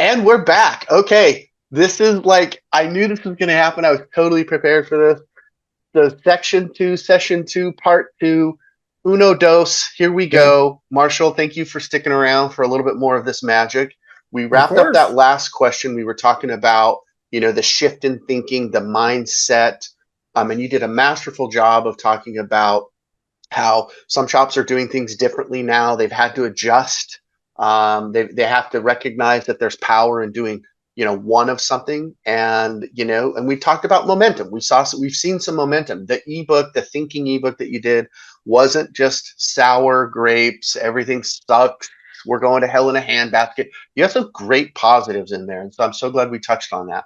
And we're back. Okay. This is like, I knew this was going to happen. I was totally prepared for this. The session two, part two, uno dos. Here we Okay, go. Marshall, thank you for sticking around for a little bit more of this magic. We of wrapped up that course. last question. We were talking about, the shift in thinking, the mindset. And you did a masterful job of talking about how some shops are doing things differently now. They've had to adjust. They have to recognize that there's power in doing one of something, and we talked about momentum. We've seen some momentum. The ebook, the thinking ebook that you did, wasn't just sour grapes. Everything sucks. We're going to hell in a handbasket. You have some great positives in there, and so I'm so glad we touched on that.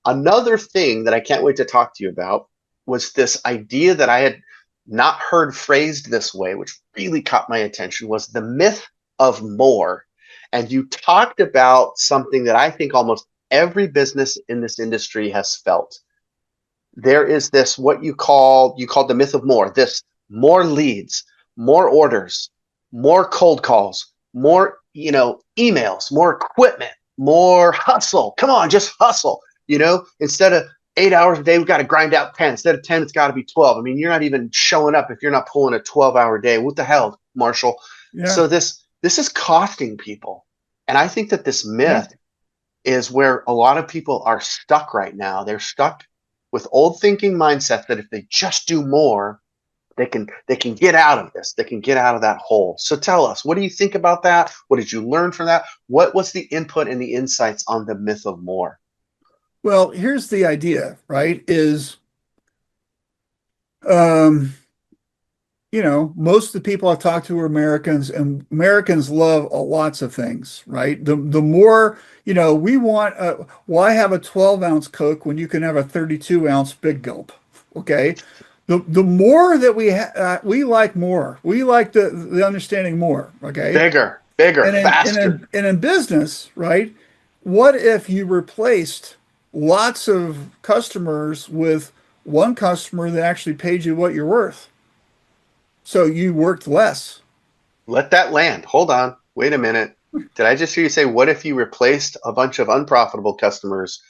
Another thing that I can't wait to talk to you about was this idea that I had not heard phrased this way, which really caught my attention, was the myth of more. And you talked about something that I think almost every business in this industry has felt. There is this what you called the myth of more, this more leads, more orders, more cold calls, more, emails, more equipment, more hustle. Come on, just hustle. Instead of 8 hours a day, we've got to grind out 10. Instead of 10, it's got to be 12. I mean, you're not even showing up if you're not pulling a 12-hour day. What the hell, Marshall? Yeah, So this is costing people. And I think that this yeah. myth is where a lot of people are stuck right now. They're stuck with old thinking mindsets that if they just do more, they can get out of this. They can get out of that hole. So tell us, what do you think about that? What did you learn from that? What's the input and the insights on the myth of more? Well, here's the idea, right? Um, most of the people I've talked to are Americans, and Americans love lots of things, right? The more, we want, why have a 12-ounce Coke when you can have a 32-ounce Big Gulp? Okay. The more that we like more. We like the understanding more, okay? Bigger, bigger, And in faster. business, right? What if you replaced lots of customers with one customer that actually paid you what you're worth? So you worked less. Let that land. Hold on. Wait a minute. Did I just hear you say, what if you replaced a bunch of unprofitable customers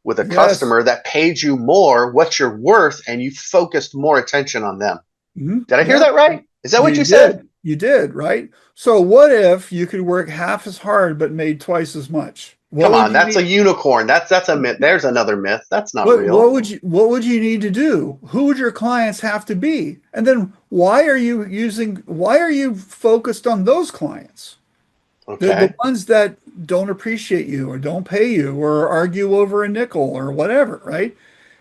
with a Yes. customer that paid you more, what you're worth, and you focused more attention on them? Did I hear Yeah, that right? Is that what you you said? did. You did, right? So what if you could work half as hard but made twice as much? What Come would on, you that's a need? unicorn. That's a myth. There's another myth. That's not What real. would you need to do? Who would your clients have to be? And then why are you focused on those clients? The Okay. ones that don't appreciate you or don't pay you or argue over a nickel or whatever, right?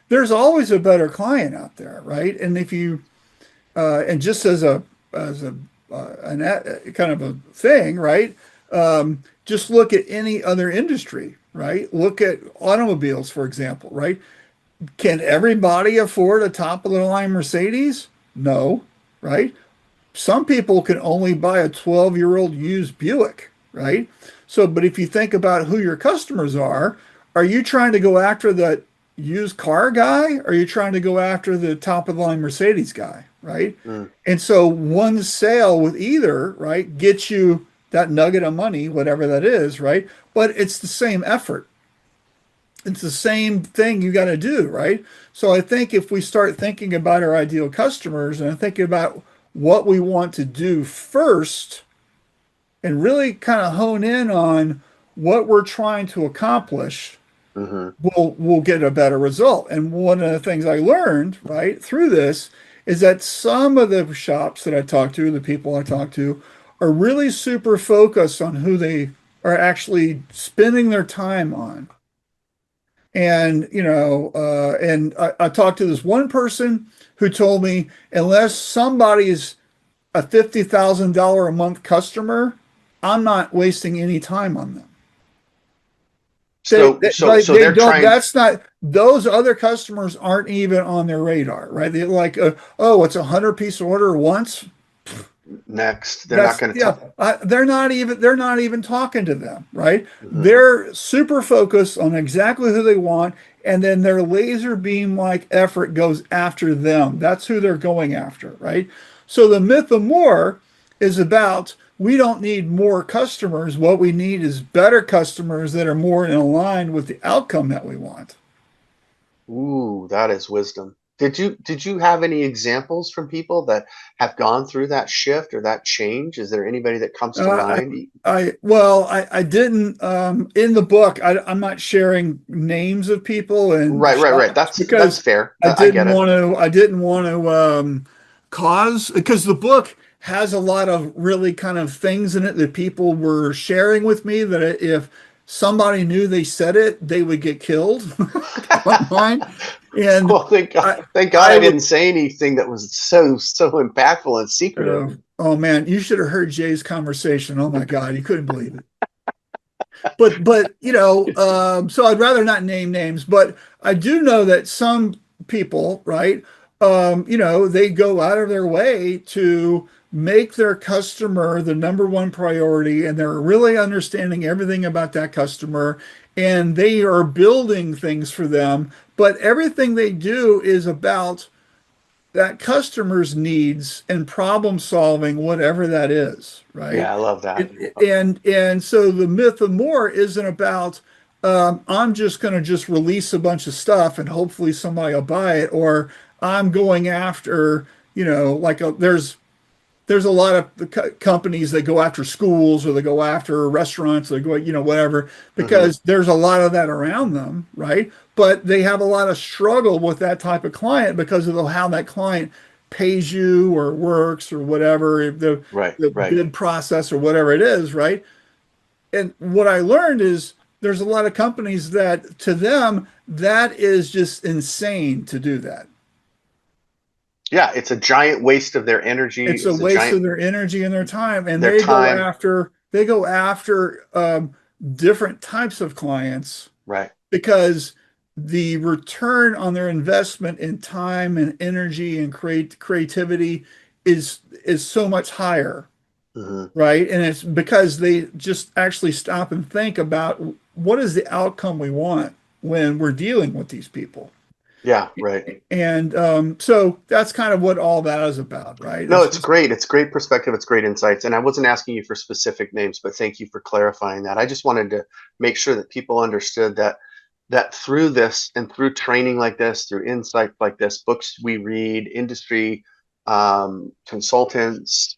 There's always a better client out there, right? And if you and just as a kind of a thing, right? Just look at any other industry, right? Look at automobiles, for example, right? Can everybody afford a top of the line Mercedes? No, right? Some people can only buy a 12-year-old used Buick, right? So, but if you think about who your customers are you trying to go after the used car guy? Or are you trying to go after the top of the line Mercedes guy, right? Mm. And so one sale with either, right, gets you that nugget of money, whatever that is, right? But it's the same effort. It's the same thing you got to do, right? So I think if we start thinking about our ideal customers and thinking about what we want to do first and really kind of hone in on what we're trying to accomplish, Hmm. we'll get a better result. And one of the things I learned, right, through this is that some of the shops that I talk to, the people I talk to, are really super focused on who they are actually spending their time on. And, I talked to this one person who told me unless somebody is a $50,000 a month customer, I'm not wasting any time on them. So so Like so they they're don't, trying. that's not, those other customers aren't even on their radar, right? They're like, oh, it's a 100-piece order once. Next. They're not That's, going to yeah, tell. they're not even talking to them, right? Hmm. They're super focused on exactly who they want, and then their laser beam like effort goes after them. That's who they're going after, right? So the myth of more is about we don't need more customers. What we need is better customers that are more in line with the outcome that we want. Ooh, that is wisdom. Did you have any examples from people that have gone through that shift or that change? Is there anybody that comes to Uh, mind? I didn't, in the book, I'm not sharing names of people and Right, right, right. shops That's because fair. I get it. I didn't want to, cause, because the book has a lot of really kind of things in it that people were sharing with me that if somebody knew they said it, they would get killed online. And Well, thank God, I, thank God I I would, didn't say anything that was so impactful and secretive. oh man, you should have heard Jay's conversation. Oh my God, you couldn't believe it. So I'd rather not name names, but I do know that some people, right, they go out of their way to make their customer the number one priority, and they're really understanding everything about that customer, and they are building things for them, but everything they do is about that customer's needs and problem solving, whatever that is, right? Yeah, I love that. And so the myth of more isn't about I'm just going to just release a bunch of stuff and hopefully somebody will buy it, or I'm going after, there's a lot of the companies that go after schools or they go after restaurants, or they go, whatever, Hmm. because there's a lot of that around them, right? But they have a lot of struggle with that type of client because of how that client pays you or works or whatever, Right, the right. bid process or whatever it is, right? And what I learned is there's a lot of companies that to them, that is just insane to do that. Yeah, it's a giant waste of their energy. It's a It's a waste giant of their energy and their time, and their time. they go after different types of clients Right. because the return on their investment in time and energy and creativity is so much higher, Hmm. right? And it's because they just actually stop and think about what is the outcome we want when we're dealing with these people. Yeah, right. And so that's kind of what all that is about, right? No, It's it's just, great. It's great perspective. It's great insights. And I wasn't asking you for specific names, but thank you for clarifying that. I just wanted to make sure that people understood that through this and through training like this, through insight like this, books we read, industry consultants,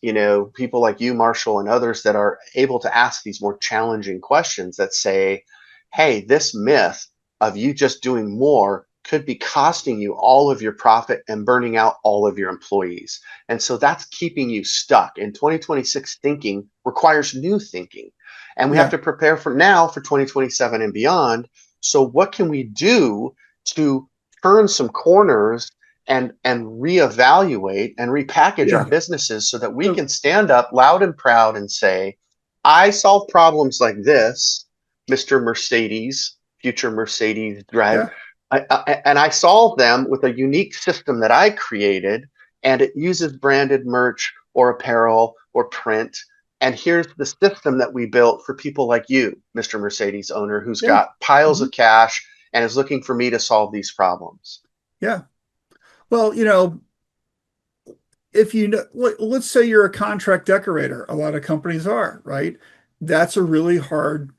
people like you, Marshall, and others that are able to ask these more challenging questions that say, hey, this myth of you just doing more could be costing you all of your profit and burning out all of your employees. And so that's keeping you stuck. And 2026 thinking requires new thinking. And we have yeah, to prepare for now for 2027 and beyond. So what can we do to turn some corners and reevaluate and repackage our yeah. businesses so that we So can stand up loud and proud and say, I solve problems like this, Mr. Mercedes, future Mercedes driver. yeah, And I solve them with a unique system that I created, and it uses branded merch or apparel or print. And here's the system that we built for people like you, Mr. Mercedes owner, who's yeah, got piles mhm, of cash and is looking for me to solve these problems. yeah. Well, if you know, let's say you're a contract decorator, a lot of companies are, right? That's a really hard.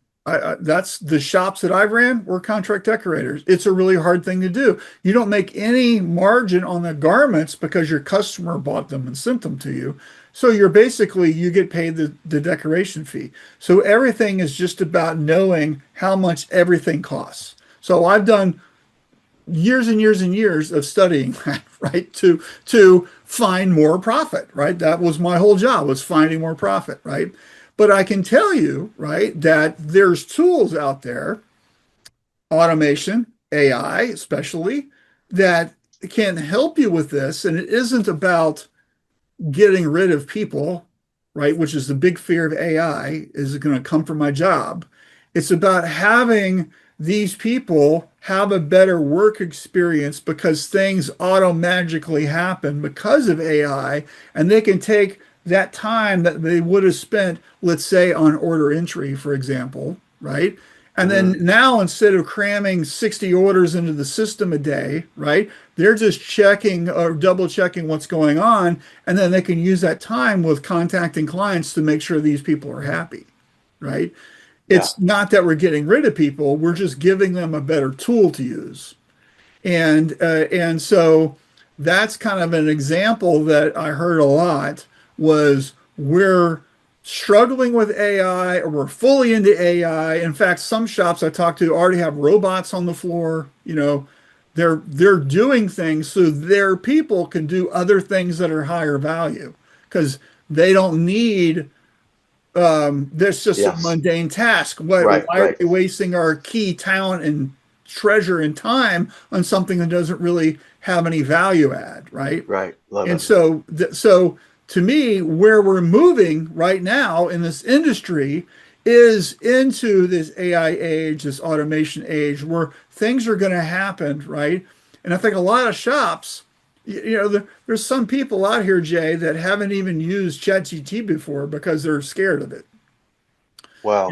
That's the shops that I've ran were contract decorators. It's a really hard thing to do. You don't make any margin on the garments because your customer bought them and sent them to you. So you get paid the decoration fee. So everything is just about knowing how much everything costs. So I've done years and years and years of studying that, right? To find more profit, right? That was my whole job was finding more profit, right? But I can tell you, right, that there's tools out there, automation, AI especially, that can help you with this. And it isn't about getting rid of people, right? Which is the big fear of AI. Is it going to come from my job? It's about having these people have a better work experience because things auto-magically happen because of AI, and they can take that time that they would have spent, let's say, on order entry, for example, right? And Hmm. then now instead of cramming 60 orders into the system a day, right? They're just checking or double checking what's going on. And then they can use that time with contacting clients to make sure these people are happy, right? Yeah. It's not that we're getting rid of people, we're just giving them a better tool to use. And so that's kind of an example that I heard a lot was we're struggling with AI or we're fully into AI. In fact, some shops I talked to already have robots on the floor. They're doing things so their people can do other things that are higher value because they don't need that's just a Yes. mundane task. Right. Why are Right. we wasting our key talent and treasure and time on something that doesn't really have any value add, right? Right. Love And it. so to me, where we're moving right now in this industry is into this AI age, this automation age, where things are going to happen, right? And I think a lot of shops, there's some people out here, Jay, that haven't even used ChatGPT before because they're scared of it. Well,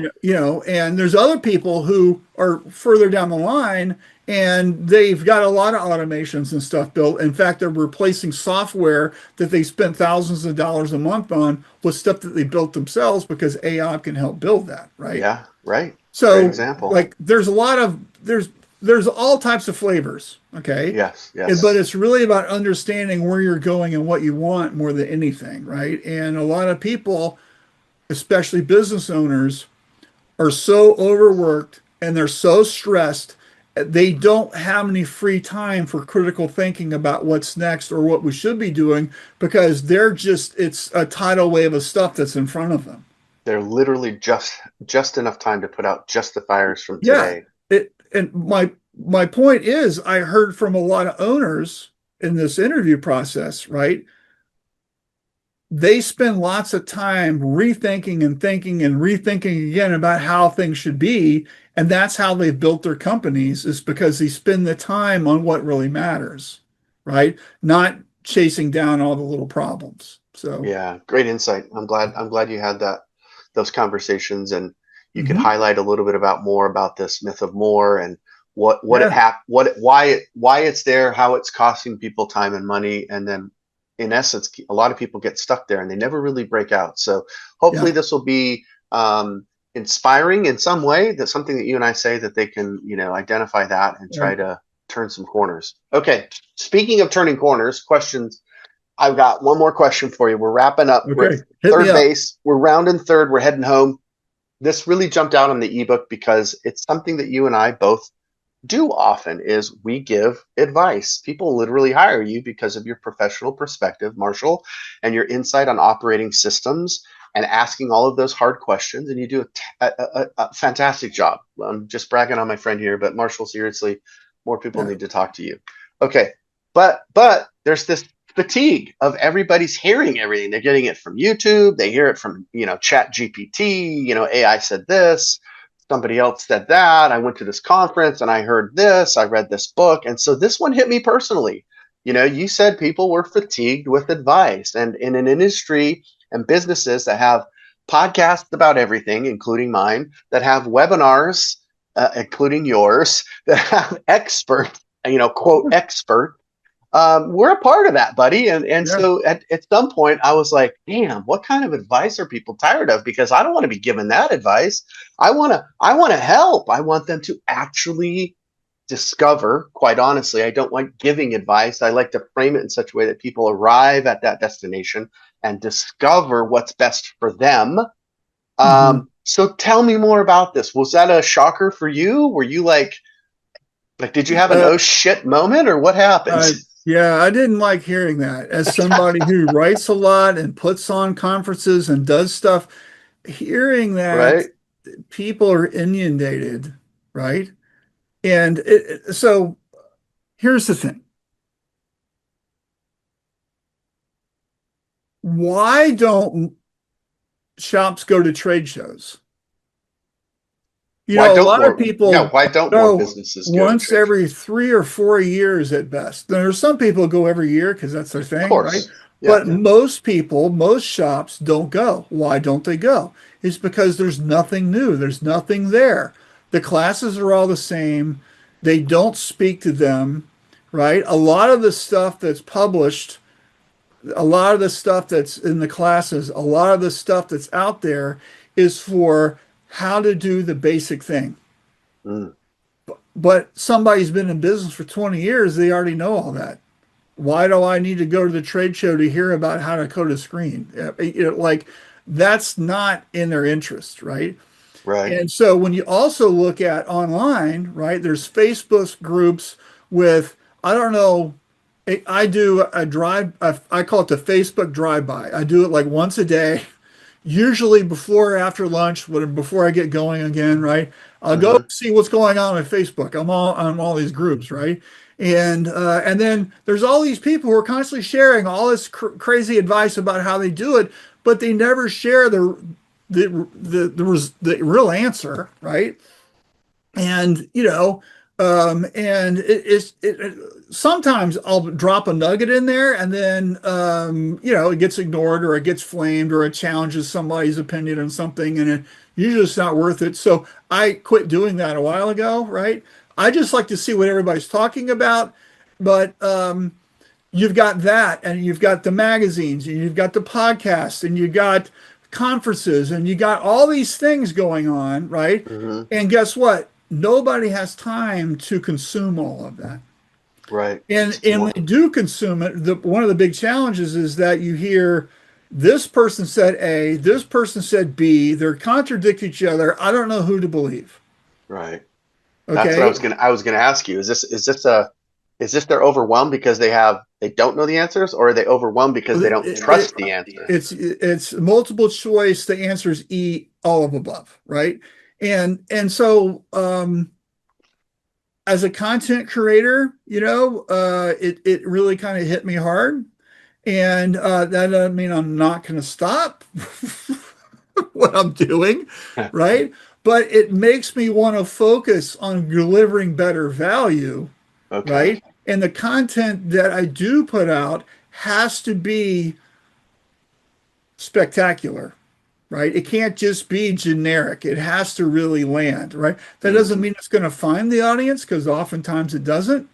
And there's other people who are further down the line and they've got a lot of automations and stuff built. In fact, they're replacing software that they spent thousands of dollars a month on with stuff that they built themselves because AI can help build that, right? yeah. Right. Great So example. like there's all types of flavors, okay? Yes. But Yes. it's really about understanding where you're going and what you want more than anything, right? And a lot of people, especially business owners, are so overworked and they're so stressed, they don't have any free time for critical thinking about what's next or what we should be doing because it's a tidal wave of stuff that's in front of them. They're literally just enough time to put out just the fires from Yeah. today. And my point is I heard from a lot of owners in this interview process, right? They spend lots of time rethinking and thinking and rethinking again about how things should be. And that's how they've built their companies is because they spend the time on what really matters, right? Not chasing down all the little problems. So, Yeah, great insight. I'm glad you had those conversations and you could mhm. highlight a little bit about more about this myth of more and what it Yeah, hap why it's there, how it's costing people time and money, and then in essence, a lot of people get stuck there and they never really break out. So hopefully yeah. this will be inspiring in some way. That's something that you and I say that they can, identify that and try Right. to turn some corners. Okay, speaking of turning corners, questions. I've got one more question for you. We're wrapping up. We're at Okay. Hit me third up. base. We're rounding third. We're heading home. This really jumped out on the ebook because it's something that you and I both do often is we give advice. People literally hire you because of your professional perspective, Marshall, and your insight on operating systems and asking all of those hard questions. And you do a fantastic job. I'm just bragging on my friend here, but Marshall, seriously, more people Yeah. need to talk to you. Okay, but there's this fatigue of everybody's hearing everything. They're getting it from YouTube. They hear it from Chat GPT. AI said this, somebody else said that. I went to this conference and I heard this. I read this book, and so this one hit me personally. You said people were fatigued with advice, and in an industry and businesses that have podcasts about everything, including mine, that have webinars, including yours, that have experts, quote expert, we're a part of that, buddy. And Yeah. so at some point, I was like, damn, what kind of advice are people tired of? Because I don't want to be given that advice. I want to help. I want them to actually discover. Quite honestly, I don't like giving advice. I like to frame it in such a way that people arrive at that destination and discover what's best for them. Mhm. So tell me more about this. Was that a shocker for you? Were you like, did you have an Uh, oh shit moment or what happened? yeah, I didn't like hearing that. As somebody who writes a lot and puts on conferences and does stuff, hearing that Right? people are inundated, right? And so here's the thing. Why don't shops go to trade shows? Why A don't lot of more? Yeah, people why don't more go businesses go to once trade shows? every 3 or 4 years at best. There are some people go every year because that's their Of thing, right? course. Yeah, But yeah. most people, most shops don't go. Why don't they go? It's because there's nothing new. There's nothing there. The classes are all the same. They don't speak to them, right? A lot of the stuff that's published, a lot of the stuff that's in the classes, a lot of the stuff that's out there is for how to do the basic thing. Mm, But somebody's been in business for 20 years, they already know all that. Why do I need to go to the trade show to hear about how to code a screen? Like that's not in their interest, right? right. And so when you also look at online, right, there's Facebook groups with, I don't know, I do a drive, I call it the Facebook drive-by. I do it like once a day, usually before or after lunch, before I get going again, right? I'll go Hmm. see what's going on Facebook. I'm all on all these groups, right? And then there's all these people who are constantly sharing all this crazy advice about how they do it, but they never share the real answer, right? And and sometimes I'll drop a nugget in there, and then it gets ignored or it gets flamed or it challenges somebody's opinion on something, and it usually it's not worth it. So I quit doing that a while ago, right? I just like to see what everybody's talking about, but you've got that, and you've got the magazines, and you've got the podcasts, and you've got conferences, and you got all these things going on, right? Hmm. And guess what? Nobody has time to consume all of that. Right. And when they do consume it, one of the big challenges is that you hear this person said A, this person said B, they're contradict each other. I don't know who to believe. Right. That's what Okay. I was gonna ask you. Is this they're overwhelmed because they don't know the answers, or are they overwhelmed because they don't trust the answer? It's multiple choice. The answer is E, all of above, right? And so as a content creator, it really kind of hit me hard. And that doesn't mean I'm not going to stop what I'm doing, right? But it makes me want to focus on delivering better value, Okay. right? And the content that I do put out has to be spectacular, right? It can't just be generic. It has to really land, right? That doesn't Hmm. mean it's going to find the audience because oftentimes it doesn't.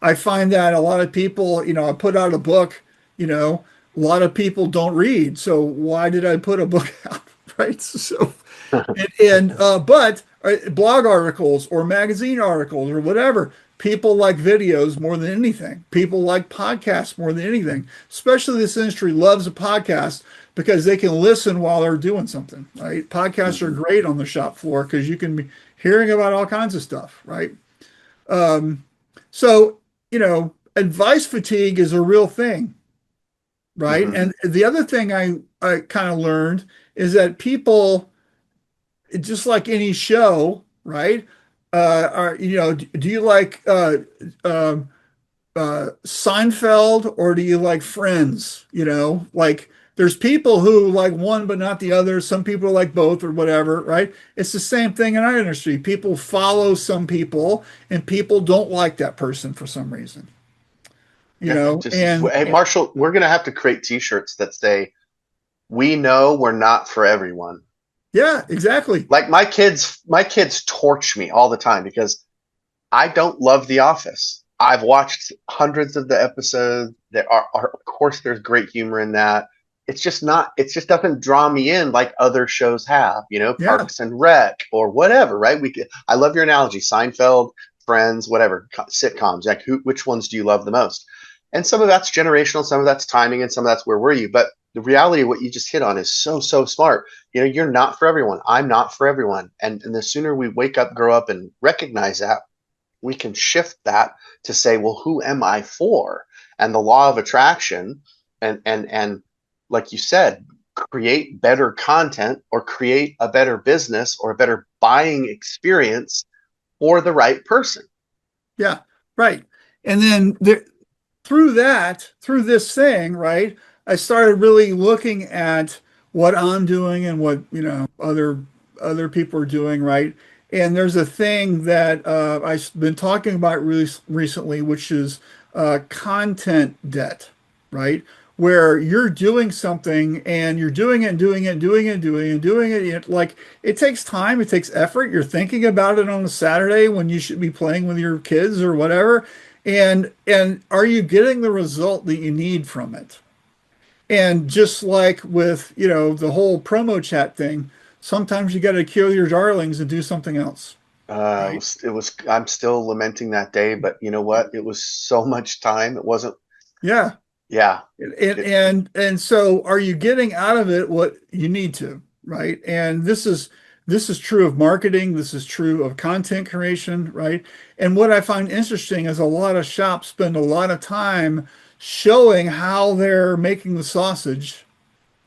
I find that a lot of people, I put out a book, a lot of people don't read. So why did I put a book out, right? So, but blog articles or magazine articles or whatever, people like videos more than anything. People like podcasts more than anything. Especially this industry loves a podcast because they can listen while they're doing something, right? Podcasts are Hmm. great on the shop floor because you can be hearing about all kinds of stuff, right? So, advice fatigue is a real thing, right? Hmm. And the other thing I kind of learned is that people, just like any show, right? Do you like Seinfeld or do you like Friends? Like there's people who like one but not the other. Some people like both or whatever, right? It's the same thing in our industry. People follow some people and people don't like that person for some reason, Yeah. Just and hey, Marshall, we're gonna have to create T-shirts that say, "We know we're not for everyone." yeah, exactly. Like my kids torch me all the time because I don't love The Office. I've watched hundreds of the episodes. Of course, there's great humor in that. It's just not, it just doesn't draw me in like other shows have, Yeah, Parks and Rec or whatever, right? I love your analogy, Seinfeld, Friends, whatever, sitcoms. Like, which ones do you love the most? And some of that's generational, some of that's timing, and some of that's where were you. But the reality of what you just hit on is so, so smart. You're not for everyone. I'm not for everyone. And the sooner we wake up, grow up, and recognize that, we can shift that to say, well, who am I for? And the law of attraction, and like you said, create better content or create a better business or a better buying experience for the right person. yeah, right. And then through this thing, right, I started really looking at what I'm doing and what, other people are doing, right? And there's a thing that I've been talking about really recently, which is content debt, right? where you're doing something and you're doing it and doing it and doing it and doing it and doing it. Like it takes time, it takes effort. You're thinking about it on a Saturday when you should be playing with your kids or whatever. And are you getting the result that you need from it? And just like with, the whole promo chat thing, sometimes you got to kill your darlings and do something else, right? I'm still lamenting that day, but you know what? It was so much time. It wasn't, Yeah. yeah. And It, and so are you getting out of it what you need to, right? And this is true of marketing, this is true of content creation, right? And what I find interesting is a lot of shops spend a lot of time showing how they're making the sausage.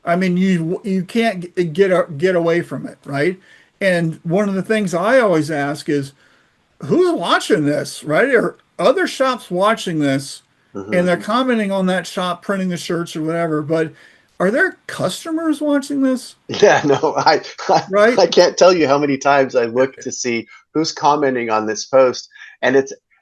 I mean, you can't get away from it, right? And one of the things I always ask is, who's watching this, right? Are other shops watching this and mhm. they're commenting on that shop printing the shirts or whatever, but are there customers watching this, Yeah, no, right? I can't tell you how many times I look to see who's commenting on this post, and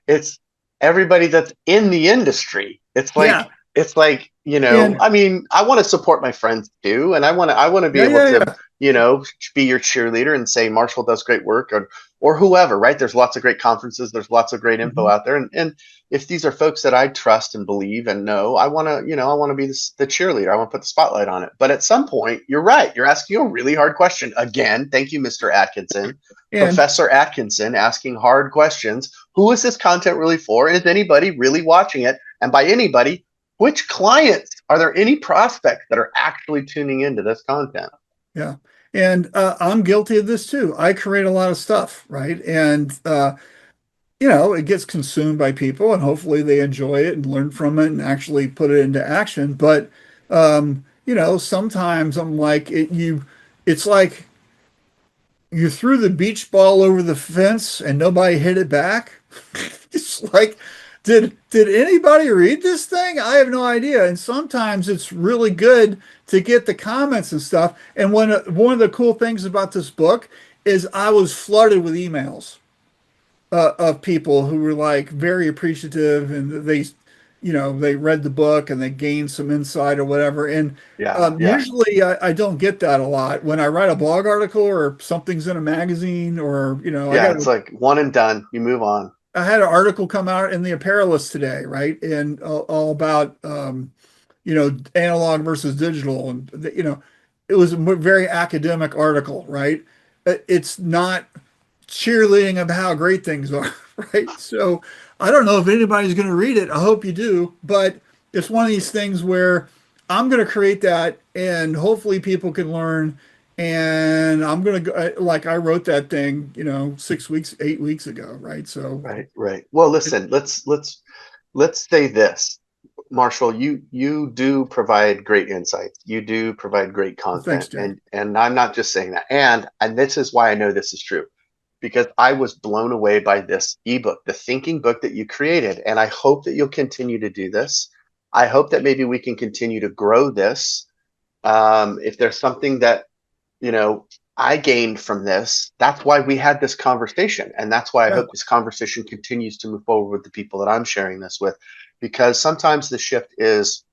it's everybody that's in the industry. Yeah. It's like, And I mean, I want to support my friends too, and I want to be yeah, able yeah, to, yeah. be your cheerleader and say Marshall does great work, or whoever, right? There's lots of great conferences, there's lots of great info Mhm. out there, and if these are folks that I trust and believe and know, I want to be the cheerleader. I want to put the spotlight on it. But at some point, you're right. You're asking a really hard question. Again, thank you, Mr. Atkinson, And Professor Atkinson, asking hard questions. Who is this content really for? And is anybody really watching it? And by anybody, which clients? Are there any prospects that are actually tuning into this content? yeah. And I'm guilty of this too. I create a lot of stuff, right? And it gets consumed by people and hopefully they enjoy it and learn from it and actually put it into action. But sometimes I'm like it's like you threw the beach ball over the fence and nobody hit it back. It's like, did anybody read this thing? I have no idea. And sometimes it's really good to get the comments and stuff. And one of the cool things about this book is I was flooded with emails of people who were like very appreciative and they read the book and they gained some insight or whatever. And Yeah, yeah, usually I don't get that a lot when I write a blog article or something's in a magazine or yeah. It's like one and done. You move on. I had an article come out in the Apparelist today, right? And all about analog versus digital and it was a very academic article, right? It's not cheerleading of how great things are, right? So I don't know if anybody's going to read it. I hope you do, but it's one of these things where I'm going to create that and hopefully people can learn. And I'm going to go, like I wrote that thing, 6 weeks, 8 weeks ago, right? So Right, right. Well, listen, let's say this. Marshall, you do provide great insights. You do provide great thanks, content, Jay. and I'm not just saying that. And this is why I know this is true, because I was blown away by this ebook, the thinking book that you created, and I hope that you'll continue to do this. I hope that maybe we can continue to grow this. If there's something that you know, I gained from this. That's why we had this conversation. And that's why I Yeah, hope this conversation continues to move forward with the people that I'm sharing this with. Because sometimes the shift is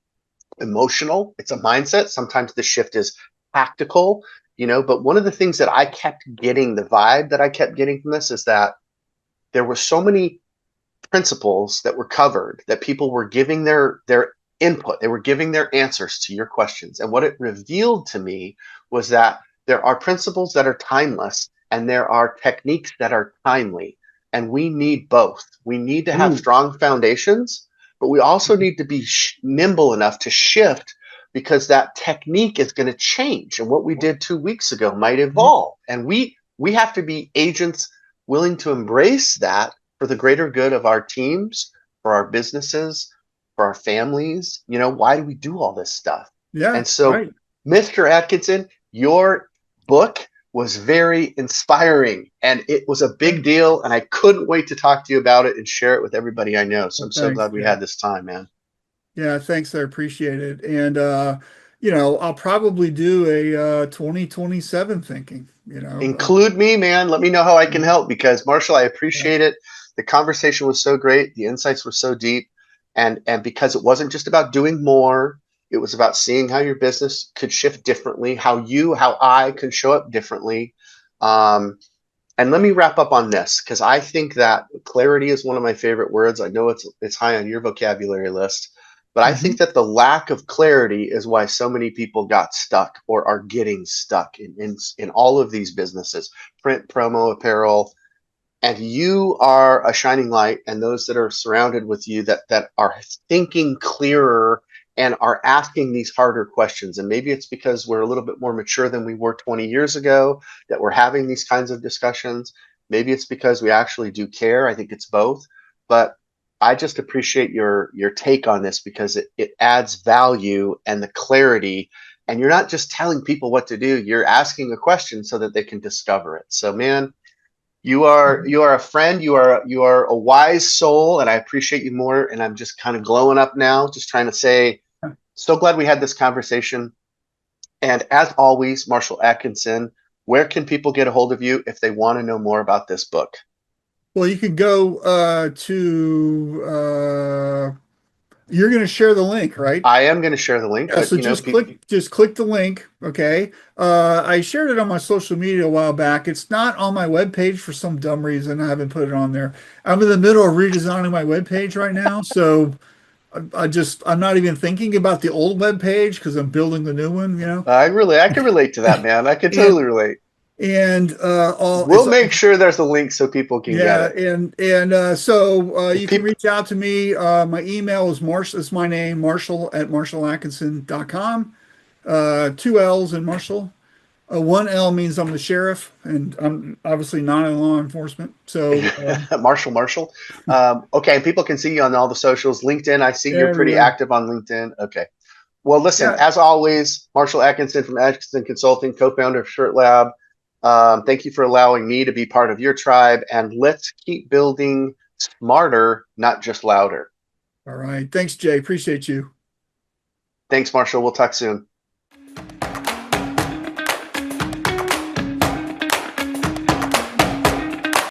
emotional, it's a mindset. Sometimes the shift is tactical, But one of the things that I kept getting, the vibe that I kept getting from this is that there were so many principles that were covered that people were giving their input, they were giving their answers to your questions, and what it revealed to me was that there are principles that are timeless and there are techniques that are timely, and we need both. We need to have ooh, strong foundations, but we also need to be nimble enough to shift, because that technique is going to change, and what we did 2 weeks ago might evolve, and we have to be agents willing to embrace that for the greater good of our teams, for our businesses, for our families. Why do we do all this stuff? yeah, And so, right. Mr. Atkinson, your book was very inspiring and it was a Yeah. big deal. And I couldn't wait to talk to you about it and share it with everybody I know. So Well, I'm so thanks, glad we Jay. had this time, man. Yeah, thanks. I appreciate it. And I'll probably do a 2027 thinking, Include me, man. Let me know how I can help, because Marshall, I yeah, appreciate it. The conversation was so great. The insights were so deep. And because it wasn't just about doing more, It was about seeing how your business could shift differently, how I can show up differently. Um, and let me wrap up on this because I think that clarity is one of my favorite words. I know it's high on your vocabulary list, but I think Mhm. that the lack of clarity is why so many people got stuck or are getting stuck in all of these businesses, print, promo, apparel, and you are a shining light, and those that are surrounded with you that are thinking clearer and are asking these harder questions. And maybe it's because we're a little bit more mature than we were 20 years ago that we're having these kinds of discussions. Maybe it's because we actually do care. I think it's both. But I just appreciate your take on this because it adds value and the clarity. And you're not just telling people what to do, you're asking a question so that they can discover it. So man, you are a friend. You are a wise soul, and I appreciate you more. And I'm just kind of glowing up now, just trying to say, so glad we had this conversation. And as always, Marshall Atkinson, where can people get a hold of you if they want to know more about this book? Well, you can go you're going to share the link, right? I am going to share the link, Yeah, but so just click the link, okay? I shared it on my social media a while back. It's not on my webpage for some dumb reason. I haven't put it on there. I'm in the middle of redesigning my webpage right now, so I'm not even thinking about the old webpage because I'm building the new one, you know. I can relate to that, man. I can And totally relate. all We'll make sure there's a link so people can get yeah, it. so If you can people, reach out to me. My email is Marshall, it's my name, Marshall at marshallatkinson.com. Two L's in Marshall. One L means I'm the sheriff, and I'm obviously not in law enforcement. So Marshall. Okay, and people can see you on all the socials. LinkedIn, I see you're pretty everywhere. active on LinkedIn. Okay. Well, listen, Yeah, as always, Marshall Atkinson from Atkinson Consulting, co-founder of Shirt Lab. Thank you for allowing me to be part of your tribe, and let's keep building smarter, not just louder. all right. Thanks, Jay. Appreciate you. Thanks, Marshall. We'll talk soon.